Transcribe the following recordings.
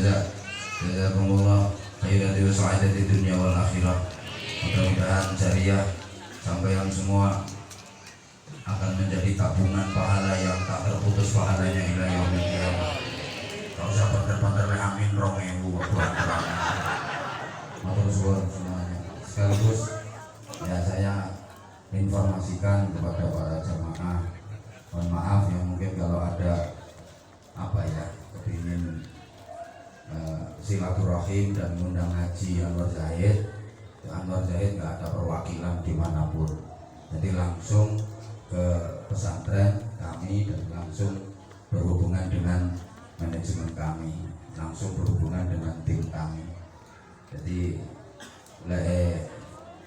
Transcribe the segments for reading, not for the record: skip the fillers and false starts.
Jazakumullah khairati wa sa'adati dunia wal akhirah. Mudah-mudahan jariah sampeyan semua akan menjadi tabungan pahala yang tak terputus pahalanya ila yaumil qiyamah. Kalau usah banter-banter amin 2000 kurang-kurang. Matur suwun semuanya. Sekaligus ya saya informasikan kepada para jamaah, mohon maaf ya mungkin kalau ada apa ya kepingin silaturahim dan mengundang haji Anwar Zahid. Anwar Zahid nggak ada perwakilan dimanapun, jadi langsung ke pesantren kami dan langsung berhubungan dengan manajemen kami, langsung berhubungan dengan tim kami. Jadi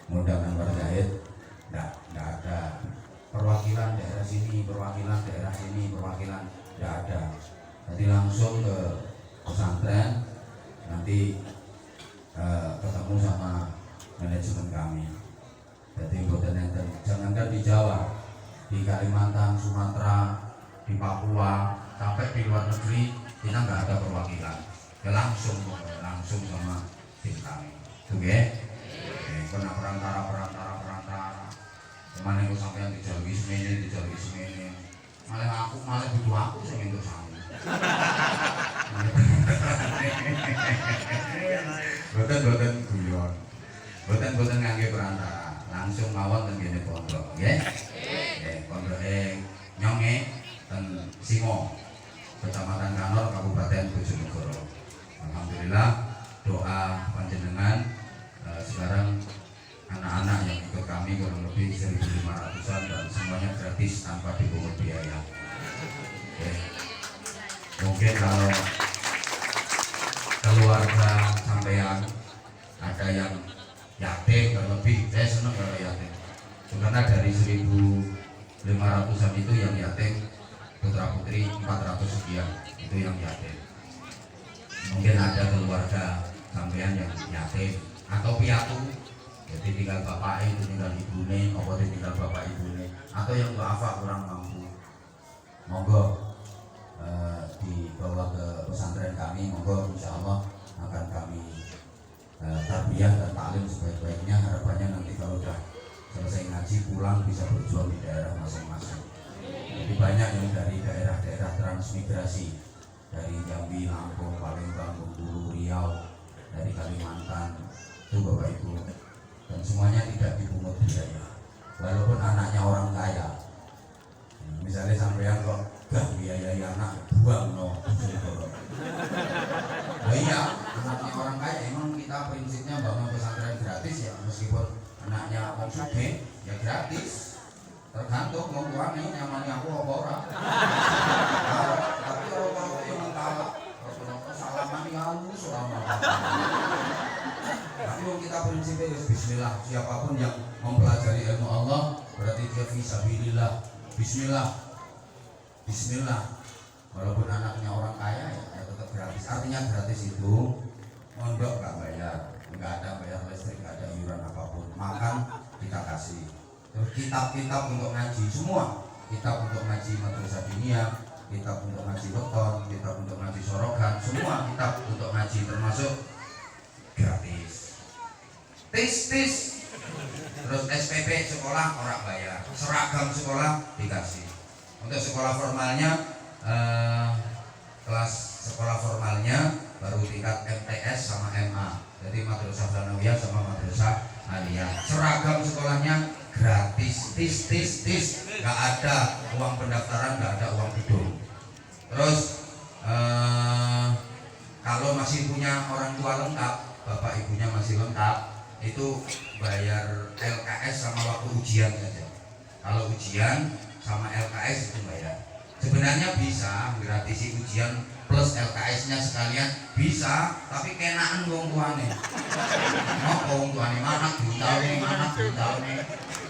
mengundang Anwar Zahid nggak ada perwakilan daerah sini, perwakilan daerah sini, perwakilan nggak ada. Jadi langsung ke pesantren, nanti ketemu sama manajemen kami. Jadi jangankan di Jawa, di Kalimantan, Sumatera, di Papua, sampai di luar negeri kita nggak ada perwakilan. Ya langsung sama tim kami. Oke? Kena perantara. Kemana itu sampai yang dijalui semene. Malah butuh aku sing entuk sami. Boten guyon. Boten ngangge perantara. Langsung mawon teng kene pondok, nggih. Nggih, pondoke Nyonge ten Simo, Kecamatan Kanor, Kabupaten Bojonegoro. Alhamdulillah doa panjenengan sekarang anak-anak yang ikut kami kurang lebih 1.500-an dan semuanya gratis tanpa dipungut biaya. Okay. Mungkin kalau keluarga sampean ada yang yatim dan lebih, saya senang kalau yatim. Karena dari 1.500-an itu yang yatim putra putri 400 sekian itu yang yatim. Mungkin ada keluarga sampean yang yatim atau piatu, jadi tinggal bapak itu tinggal ibune, atau tinggal bapak ibune, atau yang duafa kurang mampu, monggo dibawa ke pesantren kami, monggo insya Allah akan kami tarbiyah dan taklim sebaik-baiknya. Harapannya nanti kalau sudah selesai ngaji pulang bisa berjuang di daerah masing-masing. Jadi banyak yang dari daerah-daerah transmigrasi, dari Jambi, Lampung, Palembang, Bengkulu, Riau, dari Kalimantan, itu Bapak Ibu, dan semuanya tidak dipungut biaya walaupun anaknya orang kaya. Misalnya sampean kok gak biayai anak, buang no. Nah iya, anaknya orang kaya, emang kita prinsipnya bangun pesantren gratis ya, meskipun anaknya orang sugih ya gratis, tergantung mau tuane nyamani aku apa ora. Tapi kalau yang kalah salaman ya halus ora. Tapi kita prinsipnya bismillah, siapapun yang mempelajari ilmu Allah berarti dia fisabilillah. Bismillah. Walaupun anaknya orang kaya ya tetap gratis. Artinya gratis itu mondok nggak bayar, nggak ada bayar listrik, nggak ada iuran apapun. Makan kita kasih. Terus kitab-kitab untuk ngaji semua, kitab untuk ngaji madrasah diniyah, kitab untuk ngaji weton, kitab untuk ngaji sorogan, semua kitab untuk ngaji termasuk gratis. Tis. Terus SPP sekolah orang bayar, seragam sekolah dikasih. Untuk sekolah formalnya kelas sekolah formalnya baru tingkat MTS sama MA. Jadi madrasah sanawiyah sama madrasah aliyah. Seragam sekolahnya gratis, tis. Gak ada uang pendaftaran, gak ada uang gedung. Terus kalau masih punya orang tua lengkap, bapak ibunya masih lengkap, itu bayar LKS sama waktu ujian saja. Kalau ujian sama LKS itu bayar. Sebenarnya bisa gratisi ujian plus LKS-nya sekalian bisa, tapi kenaan wong tuane. Wong tuane mana diutaune.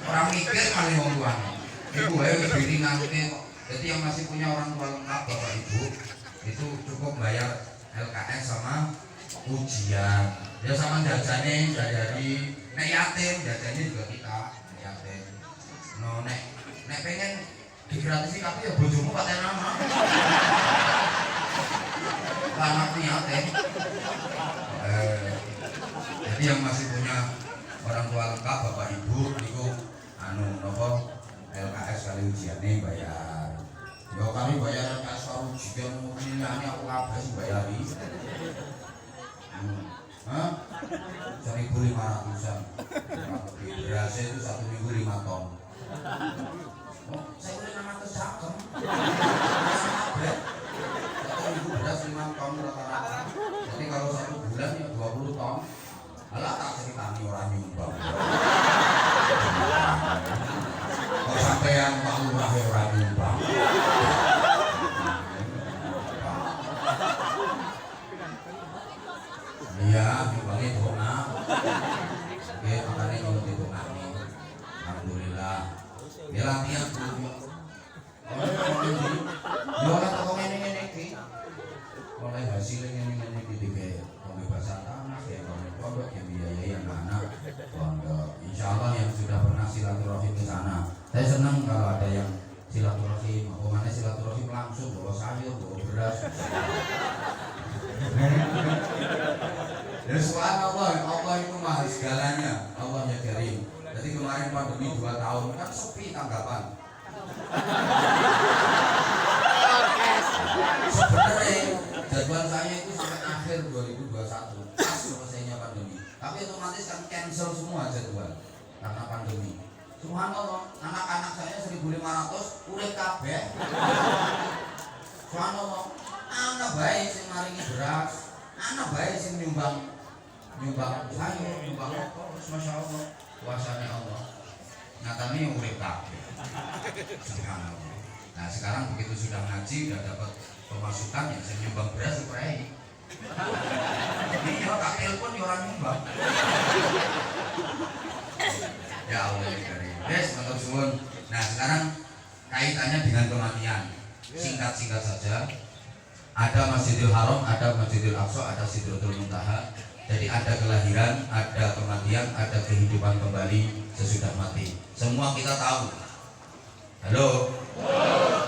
Orang mikir kali wong tuane. Ibu wae wis diringangke kok. Jadi yang masih punya orang tua lengkap bapak ibu itu cukup bayar LKS sama ujian. Ya sama jajane dari nek yatim jajane juga kita yatim. No nek pengen digratisi tapi ya bojomu paten nama. anak niate. Jadi yang masih punya orang tua lengkap bapak ibu niku anu nopo LKS kali ujiannya bayar. Ya kami bayar LKS kali ujian mungkin aku kabeh sing bayari. Hah? 1.500-an. Berasnya itu 1 minggu 5 ton. Oh, saya udah 600 sakem. 1 minggu beras 5 ton rata-rata. Jadi kalau 1 bulan ya 20 ton. Alah tak ceritani orang nyumbang. Kok sampean Pak Lurah orang nyumbang. Iya, nyumbangnya dona. Oke, makanya kalau ditungani. Alhamdulillah. Ya latihan dulu. Jualan toko ini iki. Oleh hasilnya ini iki kayak pembebasan tanah, kayak pondok yang biayai anak-anak pondok. Insya Allah yang sudah pernah silaturahim ke sana. Saya senang kalau ada yang silaturahim. Apa silaturahim langsung bawa sayur, bawa beras. Ya subhanallah, Allah itu maha segalanya. Allah ya karim. Jadi kemarin pandemi 2 tahun kan sepi tanggapan. Sebenarnya jadwal saya itu sampai akhir 2021 pas selesainya pandemi. Tapi otomatis kan cancel semua jadwal karena pandemi. Subhanallah, anak-anak saya 1.500 urip kabeh. Subhanallah, anak baik sing maringi beras, anak baik sing nyumbang sayur, nyumbang apa, masya Allah, kuasanya Allah. Nyatanya urip kabeh. Subhanallah. Nah sekarang begitu sudah ngaji, udah dapat pemasukan yang saya nyumbang beras prei. Iya, tak telepon orang nyumbang. Ya Allah ya karim. Yes, matur suwun. Nah sekarang kaitannya dengan kematian. Singkat-singkat saja. Ada Masjidil Haram, ada Masjidil Aqsa, ada Sidratul Muntaha. Jadi ada kelahiran, ada kematian, ada kehidupan kembali sesudah mati. Semua kita tahu. Halo.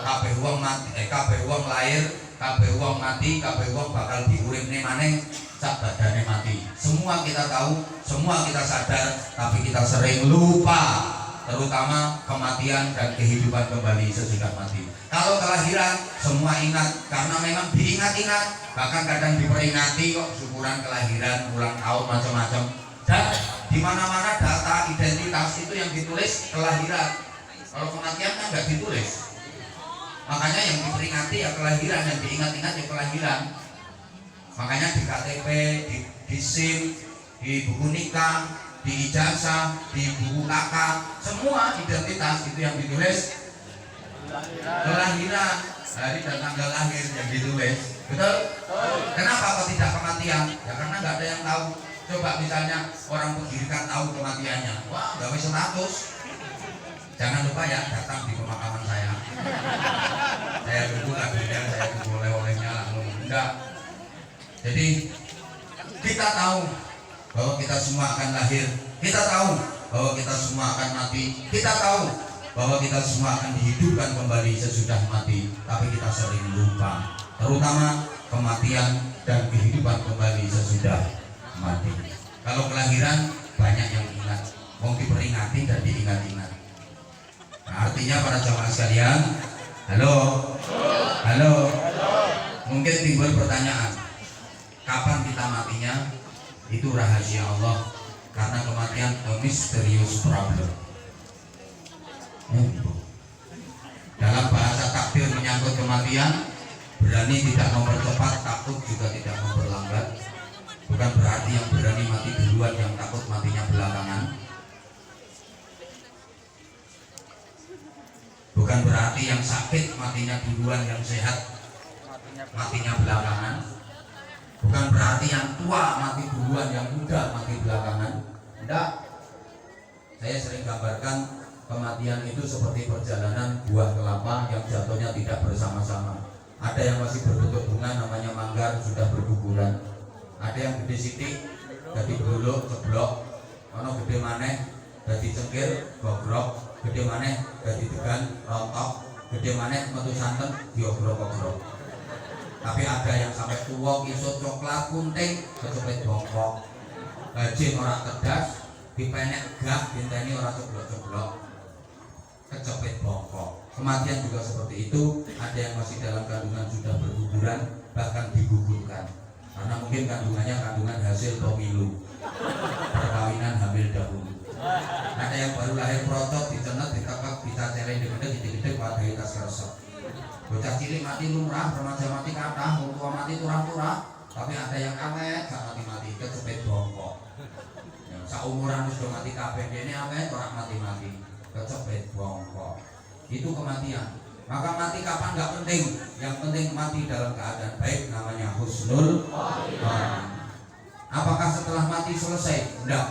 Kabeh wong mati, kabeh wong lahir, kabeh wong mati, kabeh wong bakal diuripne maneh sak badane mati. Semua kita tahu, semua kita sadar, tapi kita sering lupa, terutama kematian dan kehidupan kembali sesudah mati. Kalau kelahiran semua ingat karena memang diingat-ingat, bahkan kadang diperingati kok syukuran kelahiran, ulang tahun macam-macam. Dan di mana-mana data identitas itu yang ditulis kelahiran. Kalau kematian kan nggak ditulis. Makanya yang diperingati ya kelahiran, yang diingat-ingat ya kelahiran. Makanya di KTP, di SIM, di buku nikah, di ijazah, di buku KK, semua identitas itu yang ditulis kelahiran, hari dan tanggal lahir yang ditulis. Betul? Kenapa kok tidak kematian? Ya karena nggak ada yang tahu. Coba misalnya orang penggirikan tahu kematiannya, wah gawe 100. Jangan lupa ya datang di pemakaman saya. Saya tunggu lagunya, saya tunggu oleh-olehnya langsung. Enggak. Jadi kita tahu bahwa kita semua akan lahir. Kita tahu bahwa kita semua akan mati. Kita tahu bahwa kita semua akan dihidupkan kembali sesudah mati. Tapi kita sering lupa, terutama kematian dan kehidupan kembali sesudah mati. Kalau kelahiran banyak yang ingat, mau diperingati dan diingat-ingat. Nah, artinya para jamaah sekalian, halo, mungkin timbul pertanyaan, kapan kita matinya? Itu rahasia Allah, karena kematian a mysterious problem. Dalam bahasa takdir menyangkut kematian, berani tidak mempercepat, takut juga tidak memperlambat. Bukan berarti yang berani mati duluan, yang takut matinya belakangan. Bukan berarti yang sakit matinya duluan, yang sehat matinya belakangan. Bukan berarti yang tua mati duluan, yang muda mati belakangan. Tidak. Saya sering gambarkan kematian itu seperti perjalanan buah kelapa yang jatuhnya tidak bersama-sama. Ada yang masih berbentuk bunga namanya manggar, sudah berguguran. Ada yang gede sitik, jadi buluk, ceblok. Ono gede maneh, jadi cengkir, gogrok. Gede maneh, jadi degan, rontok. Gede maneh, metu santen, diogrok-ogrok. Tapi ada yang sampai tua kisut coklat kunting kecepet bongkok. Bajing orang cerdas dipenek gak dinteni orang ceblok-ceblok kecepet bongkok. Kematian juga seperti itu. Ada yang masih dalam kandungan sudah berguguran, bahkan digugurkan karena mungkin kandungannya kandungan hasil pemilu, perkawinan hamil dahulu. Ada yang baru lahir protot, dicenet, dikakak, bisa celeng, digedek, wadahi tas keresep. Bocah cilik mati lumrah, remaja mati kathah, wong tua mati turah-turah. Tapi ada yang awet gak mati-mati, kecepet bongkok. Yang saumuran wis do mati kabeh, dene awet ora mati-mati, kecepet bongkok. Itu kematian. Maka mati kapan gak penting, yang penting mati dalam keadaan baik, namanya husnul khotimah. Apakah setelah mati selesai? Tidak.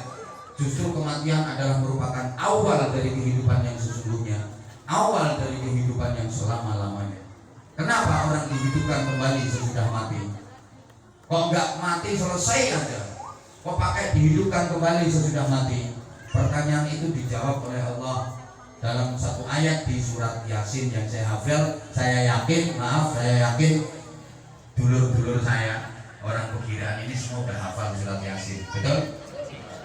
Justru kematian adalah merupakan awal dari kehidupan yang sesungguhnya, awal dari kehidupan yang selama-lamanya. Kenapa orang dihidupkan kembali sesudah mati? Kok nggak mati selesai aja? Kok pakai dihidupkan kembali sesudah mati? Pertanyaan itu dijawab oleh Allah dalam satu ayat di surat Yasin yang saya hafal. Saya yakin dulur-dulur saya orang Pegiraan ini semua udah hafal surat Yasin, betul?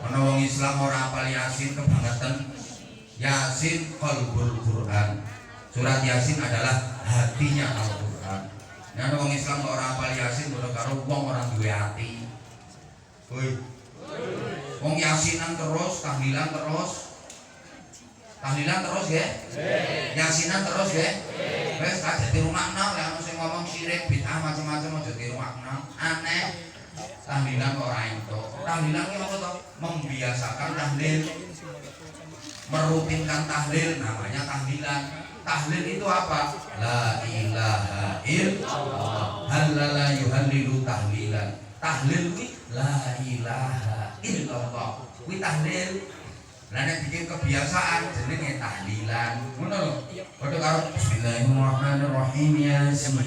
Wong Islam ora hafal Yasin kebangetan. Yasin qalbul Quran. Surat Yasin adalah hatinya Al-Quran. Nah, wong Islam ora hafal Yasin padha karo wong orang duwe hati. Woi. Wong Yasinan terus, tahlilan terus. Tahlilan terus ya? Yasinan terus ya? Wes aja di rumahna lek ana sing ngomong syirik bid'ah macam-macam aja di rumahna. Aneh. Tahlilan kok ora entuk. Tahlilan ki apa to? Membiasakan tahlil. Merutinkan tahlil namanya tahlilan. Tahlil itu apa? La ilaha illallah. Halala yuhallilu tahlilan. Tahlil kuwi la ilaha illallah. Kuwi tahlil. Lah nek bikin kebiasaan jenenge tahlilan. Ngono lho. Padha karo bismillahirrahmanirrahim yasin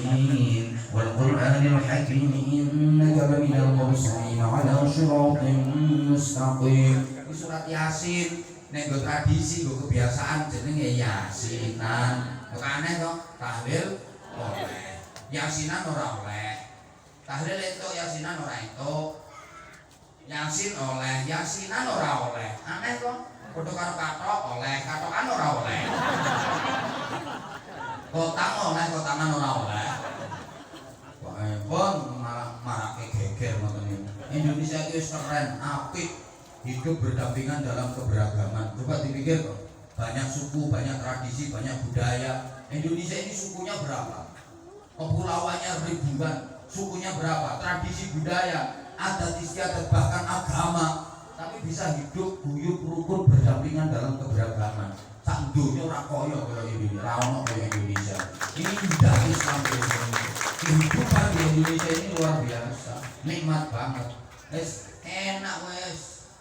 wal qur'anil hakim innaka laminal mursalin ala shiratin mustaqim. Surat Yasin nek nggo tradisi nggo kebiasaan jenenge yasinan. Kok aneh to? Tahlil oleh. Yasinan ora oleh. Tahlil entuk, yasinan ora entuk. Yasin oleh, yasinan ora oleh. Aneh to? Padha karo kathok oleh, kathokan ora oleh. Kotang oleh, kotangan ora oleh. Kok malah marake geger ngoten niku. Indonesia itu wis keren, apik, hidup berdampingan dalam keberagaman. Coba dipikir kok, banyak suku, banyak tradisi, banyak budaya. Indonesia ini sukunya berapa? Kepulauannya ribuan, sukunya berapa? Tradisi budaya, adat istiadat, bahkan agama. Tapi bisa hidup guyub rukun berdampingan dalam keberagaman. Sak donya ora kaya Indonesia, ora ono kaya Indonesia. Ini indah Islam Indonesia. Kehidupan di Indonesia ini luar biasa, nikmat banget. Wes enak wes.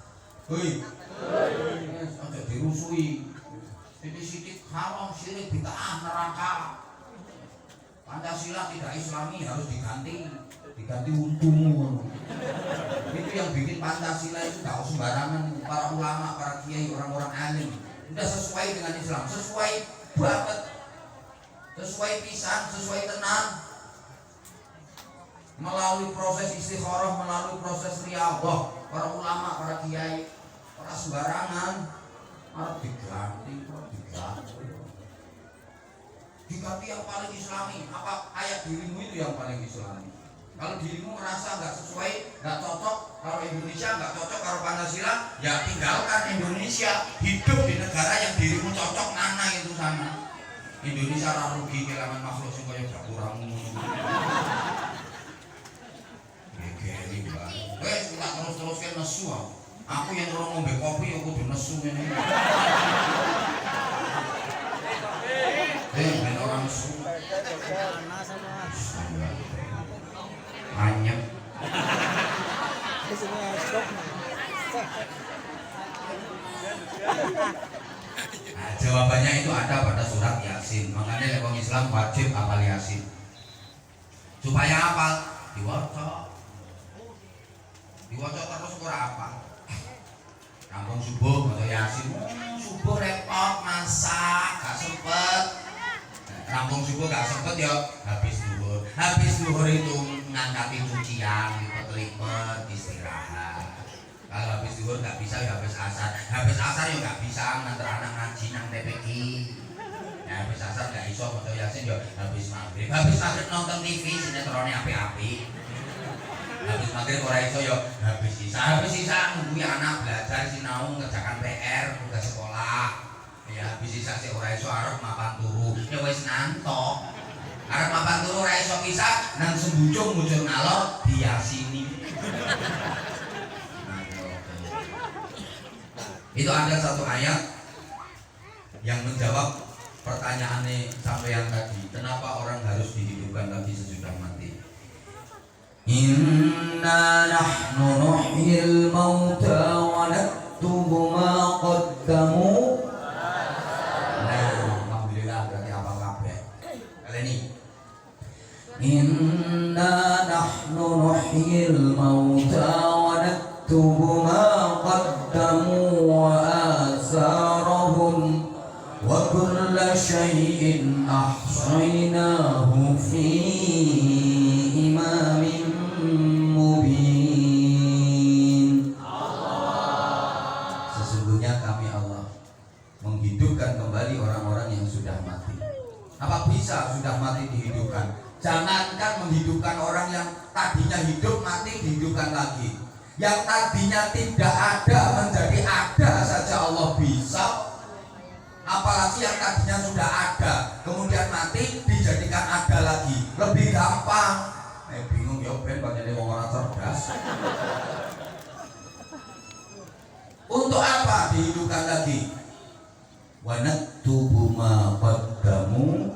Hoi. Wes aja dirusui. Sithik-sithik haram syirik bid'ah neraka. Pancasila tidak Islami harus diganti untumu. Itu yang bikin Pancasila itu gak sembarangan. Para ulama, para kiai, orang-orang alim udah sesuai dengan Islam, sesuai banget, sesuai pisan, sesuai tenang. Melalui proses istikharah, melalui proses riyadhah, para ulama, para kiai, para sembarangan harus diganti yang paling Islami. Apa ayat dirimu itu yang paling Islami? Kalau dirimu merasa nggak sesuai, nggak cocok, kalau Indonesia nggak cocok, kalau Pancasila, ya tinggalkan Indonesia, hidup di negara yang dirimu cocok, nana itu sana. Indonesia ora rugi kelangan makhluk sing kaya kurang. Gegeri banget. Wes tak terus-teruskan nesu aku. Aku yang orang ngombe kopi aku kudu nesu ngene. Ben orang nesu. Anyep. Nah, jawabannya itu ada pada surat Yasin. Makanya orang Islam wajib hafal Yasin. Supaya hafal diwaca. Diwaca terus ora apa. Kampung subuh maca Yasin. Subuh repot masak, gak sempet. Kampung subuh gak sempet ya habis duhur. Habis zuhur itu ngangkatin cucian, lipet-lipet, istirahat. Kalau habis zuhur nggak bisa ya habis asar ya nggak bisa nganter anak ngaji nang TPQ. Ya habis asar nggak iso maca yasin ya habis maghrib nonton TV sinetronnya api-api. Habis maghrib ora iso ya habis isa nunggu anak belajar sinau ngerjakan PR tugas sekolah. Ya habis isa sik ora iso arep mapan turu ya wis nantok. Arep mapan turu ora iso pisah nang sembujung mujur ngalor diasini. Itu ada satu ayat yang menjawab pertanyaannya sampeyan tadi, kenapa orang harus dihidupkan lagi sesudah mati? Inna nahnu nuhyil mauta wa naktubu ma qaddamu. Nah, alhamdulillah berarti apa kabeh. Kali ini inna nahnu nuhyil mauta wa naktubu ma qaddamu wa asarahum wa kulla syai'in ahsaynahu fi imamin mubin. Sesungguhnya kami Allah menghidupkan kembali orang-orang yang sudah mati. Apa bisa sudah mati dihidupkan? Jangankan menghidupkan orang yang tadinya hidup mati dihidupkan lagi. Yang tadinya tidak ada menjadi ada saja Allah bisa. Apalagi yang tadinya sudah ada kemudian mati dijadikan ada lagi, lebih gampang. Bingung ya ben banyaknya orang cerdas. Untuk apa dihidupkan lagi? Wa naktubu ma qaddamu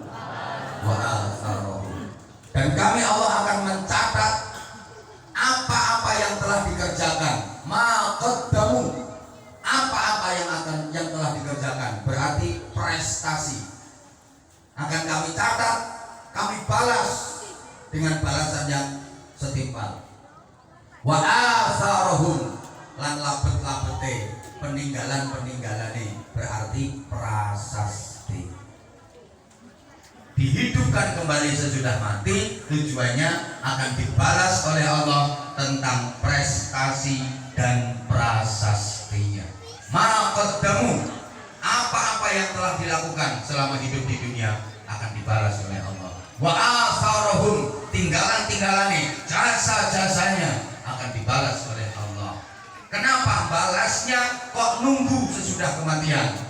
wa atharuhum. Dan kami Allah akan mencatat apa-apa yang telah dikerjakan, ma qaddamu, apa-apa yang telah dikerjakan, berarti prestasi. Akan kami catat, kami balas dengan balasan yang setimpal. Wa atharuhum, lan labet-labete, peninggalan-peninggalane, berarti prasasti. Dihidupkan kembali sesudah mati, tujuannya akan dibalas oleh Allah tentang prestasi dan prasastinya. Maqaddamu, apa-apa yang telah dilakukan selama hidup di dunia akan dibalas oleh Allah. Wa atharuhum, tinggalan-tinggalannya, jasa-jasanya akan dibalas oleh Allah. Kenapa balasnya kok nunggu sesudah kematian?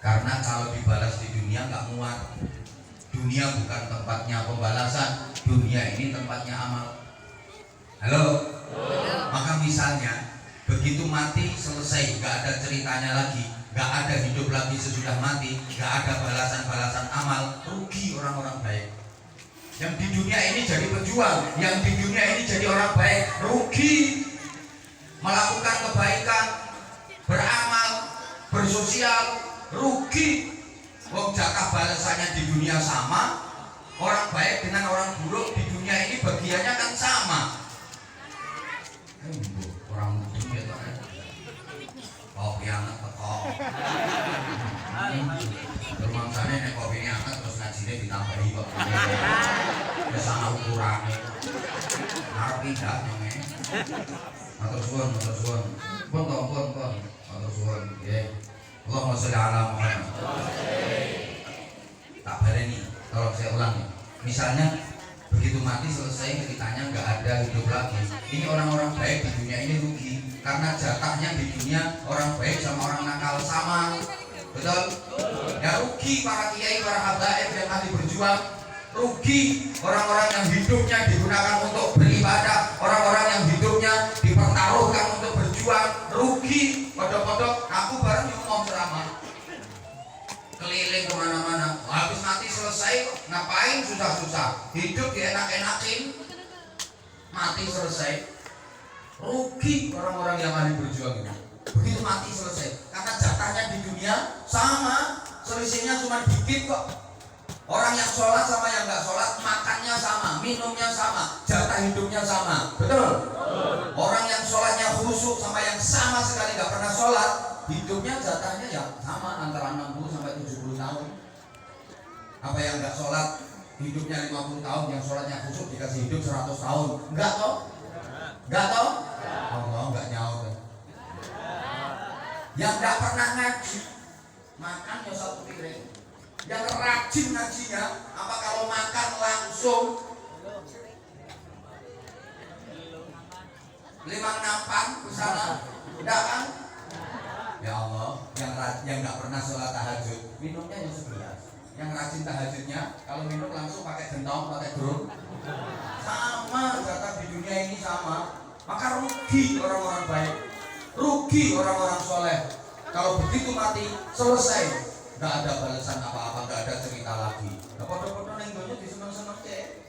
Karena kalau dibalas di dunia nggak muat. Dunia bukan tempatnya pembalasan, dunia ini tempatnya amal. Halo? Maka misalnya begitu mati selesai, nggak ada ceritanya lagi, nggak ada hidup lagi sesudah mati, nggak ada balasan-balasan amal, rugi orang-orang baik. Yang di dunia ini jadi pejuang, yang di dunia ini jadi orang baik, rugi. Melakukan kebaikan, beramal, bersosial, rugi. Wong jatah balasannya di dunia sama, orang baik dengan orang buruk di dunia ini bagiannya kan sama. Orang mungkin ya kan. Kopi hangat teko. Bermangsane nek kopi ini hangat terus ngajine ditambahi kok. Wis ana ukurane. Arep pindah nyenge. Matur suwun. Pun. Matur suwun nggih. Allahumma sholli ala Muhammad. Tak baleni, tolong saya ulang ya. Misalnya begitu mati selesai ceritanya nggak ada hidup lagi. Ini orang-orang baik di dunia ini rugi karena jatahnya di dunia orang baik sama orang nakal sama. Betul? Ya rugi para kiai, para habaib yang ahli berjuang. Rugi orang-orang yang hidupnya digunakan untuk beribadah, orang-orang yang hidupnya dipertaruhkan untuk berjuang. Rugi. Kodok-kodok aku bareng ngomong ceramah keliling kemana-mana. Habis mati selesai ngapain susah-susah, hidup dienak-enakin, mati selesai. Rugi orang-orang yang ahli berjuang itu. Begitu mati selesai, karena jatahnya di dunia sama, selisihnya cuma dikit kok. Orang yang sholat sama yang nggak sholat makannya sama, minumnya sama, jatah hidupnya sama, betul? Orang yang sholatnya khusyuk sama yang sama sekali nggak pernah sholat, hidupnya jatahnya ya sama antara 60 sampai 70 tahun. Apa yang nggak sholat hidupnya 50 tahun, yang sholatnya khusyuk dikasih hidup 100 tahun. Enggak toh? Enggak toh? Allah enggak nyaut. Yang enggak pernah ngaji, makan ya satu piring. Yang rajin ngajinya, apa kalau makan langsung limang nampan ke sana? Enggak kan? Ya Allah, yang nggak pernah sholat tahajud, minumnya yang 11. Yang rajin tahajudnya, kalau minum langsung pakai gentong, pakai drum. Sama jatah di dunia ini sama. Maka rugi orang-orang baik, rugi orang-orang soleh. Kalau begitu mati, selesai, nggak ada balasan apa-apa, nggak ada cerita lagi. Nggak podo-podo neng dunia diseneng-seneng cek.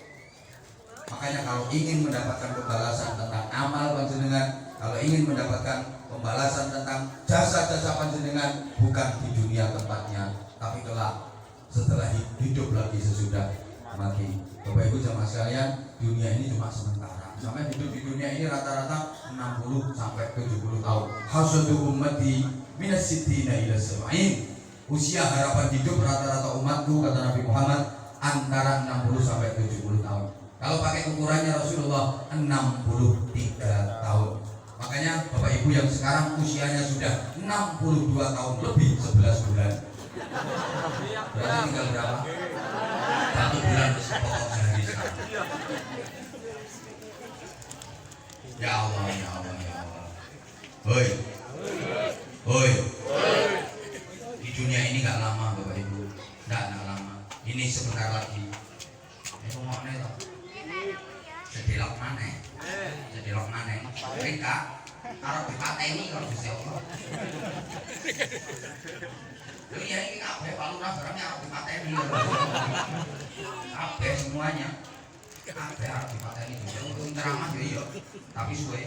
Makanya kalau ingin mendapatkan pembalasan tentang amal panjenengan, kalau ingin mendapatkan pembalasan tentang jasa-jasa panjenengan, bukan di dunia tempatnya, tapi kelak setelah hidup lagi sesudah mati. Bapak Ibu jamaah sekalian, dunia ini cuma sementara. Sampai hidup di dunia ini rata-rata 60 sampai 70 tahun. Hasadu ummati minas sittina ila sab'in. Usia harapan hidup rata-rata umatku, kata Nabi Muhammad, antara 60 sampai 70 tahun. Kalau pakai ukurannya Rasulullah 63 tahun. Makanya Bapak Ibu yang sekarang usianya sudah 62 tahun lebih 11 bulan. Berarti tinggal berapa? 1 bulan pokok sehari sekarang. Ya Allah, ya Allah, ya Allah. Hoi. Hoi. Di dunia ini gak lama Bapak Ibu. Gak lama. Ini sebentar lagi. Ini ngomongnya toh. Sedelok maneh. Sedelok maneh. Mereka arep dipateni kalau Gusti Allah. Lho ya iki kabeh palurah barangnya arep dipateni. Kabeh semuanya. Kabeh arep dipateni. Untuk ceramah yo iya, tapi suwe.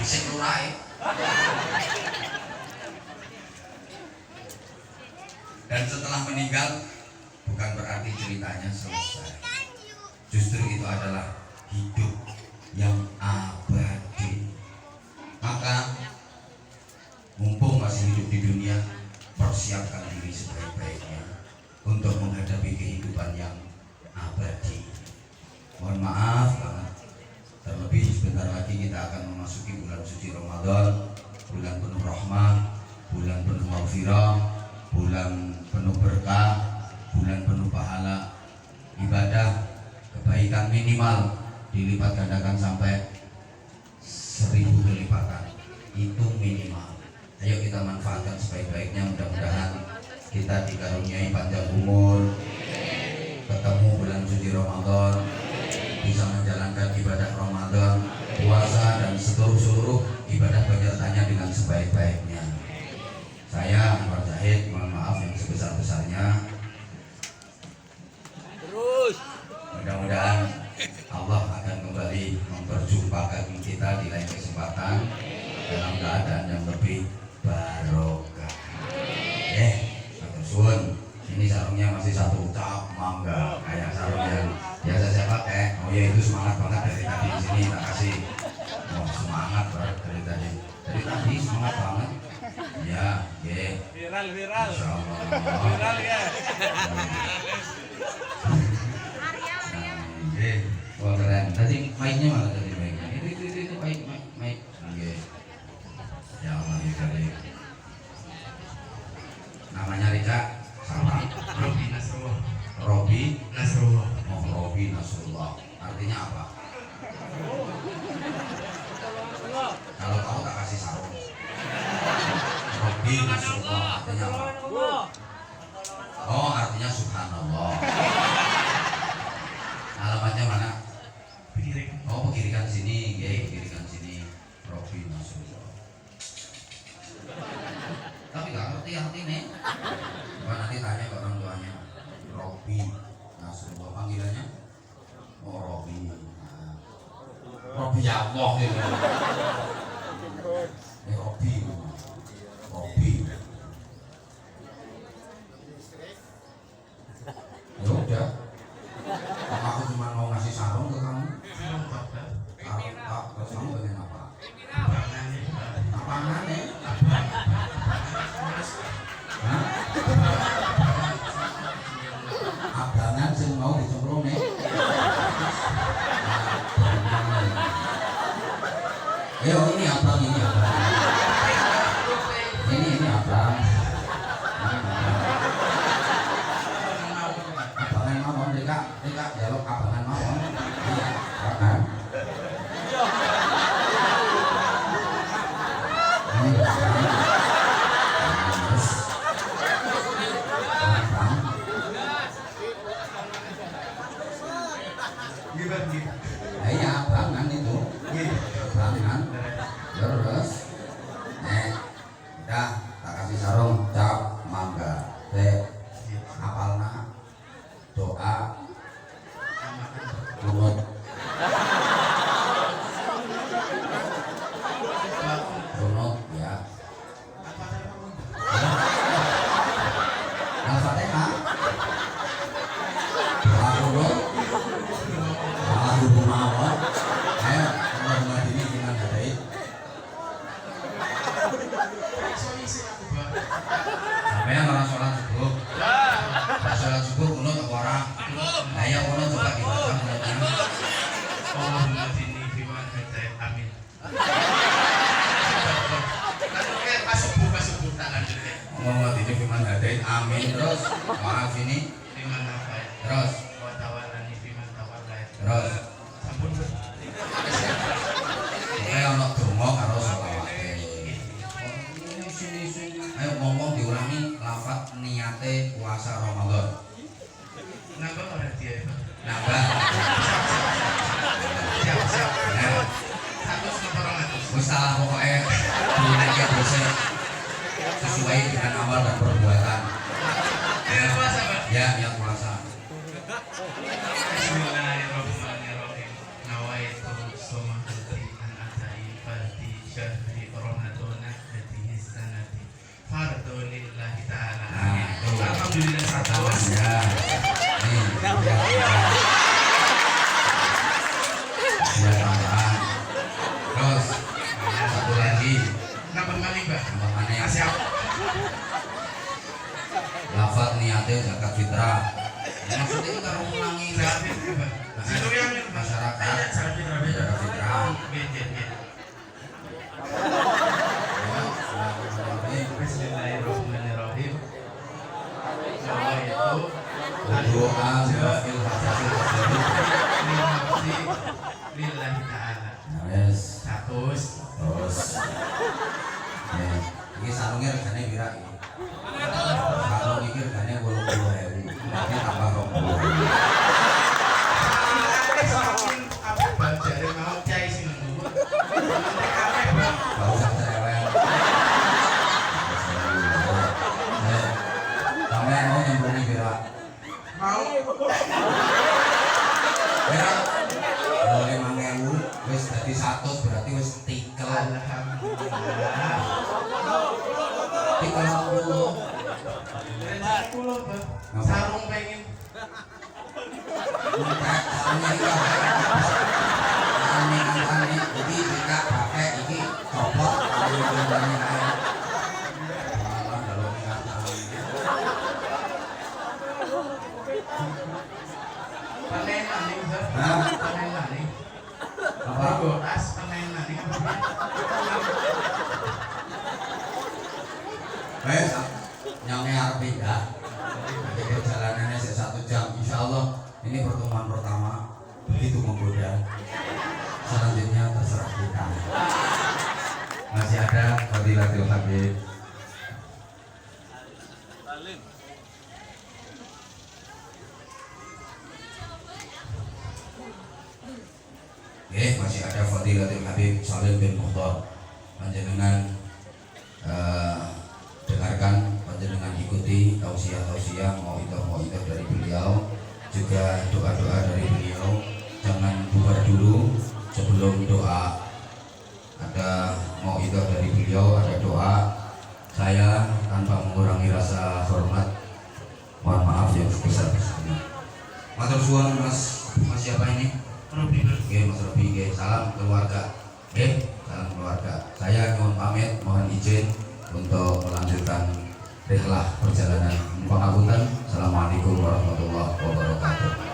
Dhisik lurahe. Dan setelah meninggal bukan berarti ceritanya selesai. Justru itu adalah hidup yang abadi. Maka mumpung masih hidup di dunia, persiapkan diri sebaik-baiknya untuk menghadapi kehidupan yang abadi. Mohon maaf banget, terlebih sebentar lagi kita akan memasuki bulan suci Ramadan, bulan penuh rahmah, bulan penuh maghfirah, bulan penuh berkah, bulan penuh pahala, ibadah, kebaikan minimal dilipat gandakan sampai 1000 kelipatan. Itu minimal. Ayo kita manfaatkan sebaik-baiknya. Mudah-mudahan kita dikaruniai panjang umur, ketemu bulan suci Ramadan, bisa menjalankan ibadah Ramadan, puasa dan seluruh ibadah penyertanya dengan sebaik-baiknya. Saya Anwar Zahid mohon maaf yang sebesar-besarnya. Mudah-mudahan Allah akan kembali memperjumpakan kita di lain kesempatan dalam keadaan yang lebih barokah. Suwun, ini sarungnya masih satu cap mangga kayak sarung yang biasa saya pakai. Oh ya, itu semangat banget dari tadi di sini tak kasih. Oh semangat banget dari tadi. Dari tadi semangat banget. Ya, viral. Insyaallah. Viral ya. Wah keren. Tadi mic-nya mana tadi mic-nya? Itu mic. Oke. Ya Allah ya kali. Namanya Rika sama Robi Nasrullah. Robi Nasrullah. Oh Robi Nasrullah. Artinya apa? Kalau kamu tak kasih sarung. Robi Nasrullah artinya apa? Oh artinya Subhanallah. Alamatnya mana? Oh Pegirikan sini, Pegirikan sini. Robi Nasrullah. Tapi gak ngerti artinya. Coba nanti tanya ke orang tuanya. Robi Nasrullah panggilannya. Oh Robi. Robi Allah gitu. Robi. Ya udah. Aku cuma mau ngasih sarung ke kamu. Terus kamu pengen apa? Apangannya? Abangan Yo ini abang, ini abang. Ini abang. Abangan mawon Rika dialog abangan mawon. Iya, abangan. Iya, abangan itu. Abangan. Terus udah tak kasih sarung cap mangga apalna doa kunut ya Al-Fatihah doa kunut malah hubung mawon ayo Allah ini gimana dari sampean orang sholat subuh sholat subuh kunut orang ayah kunut coba dibaca kunutnya Allahumma dini firman hidayah amin. Pas subuh tangan dulu. Allahumma dini firman hidayah amin terus orang sini Firman nafai. terus Wa tawallani firman tawallai. terus Sampun Bu. kayak ono donga karo selawate ayo ngomong diulangi lafaz niate puasa Ramadan Nambah ora dia. nambah Siap. nah 100 wis salah pokoknya dinake dosa sesuai dengan amal dan perbuatan Ayo puasa, Pak. ya puasa Bismillahirrahmanirrahim. Nawaitu somahati an adai fardi syahri Ramadan hadihi sanati. Fardunillahi ta'ala. Nah, itu. Alhamdulillah satu. ya nih ya tambahan terus satu lagi Nambah maling, Pak. tambahannya Siap. lafaz niate zakat fitrah maksudnya itu kalau ngulangi Siapin, Pak. Situ yang masyarakat Siapin, Rabi. zakat fitrah Biar. ya Bismillahirrahmanirrahim. Nawaitu doa fil hasil Lillahi lillahi ta'ala. yes Terus terus ya ini sarungnya regane pira iki sarung iki regane 80.000 ini tambah 20.000 bajare mau cai sing nunggu. gak usah cerewet sampean mau nyembunyi pira Mau pira boleh 5.000 wis dadi 100 berarti wis tikel alhamdulillah. tikel 10 Rezeki kula, Bang. Sarung pengen entek sarungnya iki aneh-aneh iki tidak pakai iki copot ini ae malah dalone kata panenan nih, Bang. Hah? Panenan nih. apa Gotas panenan nih. wes nyampe arep pindah jadi perjalanannya 1 jam insyaallah ini pertemuan pertama begitu menggoda selanjutnya terserah kita masih ada Fadilatul Habib masih ada Fadilatul Habib Salim bin Mukhtar panjenengan dengarkan panjenengan ikuti tausiah mau itu dari beliau juga doa-doa dari beliau jangan bubar dulu sebelum doa ada mau itu dari beliau ada doa saya tanpa mengurangi rasa hormat mohon maaf yang sebesar-besarnya matur suwun mas siapa ini Robi. Mas Robi salam keluarga salam keluarga saya mohon pamit mohon izin untuk melanjutkan rihlah perjalanan pengabutan. Assalamualaikum warahmatullahi wabarakatuh.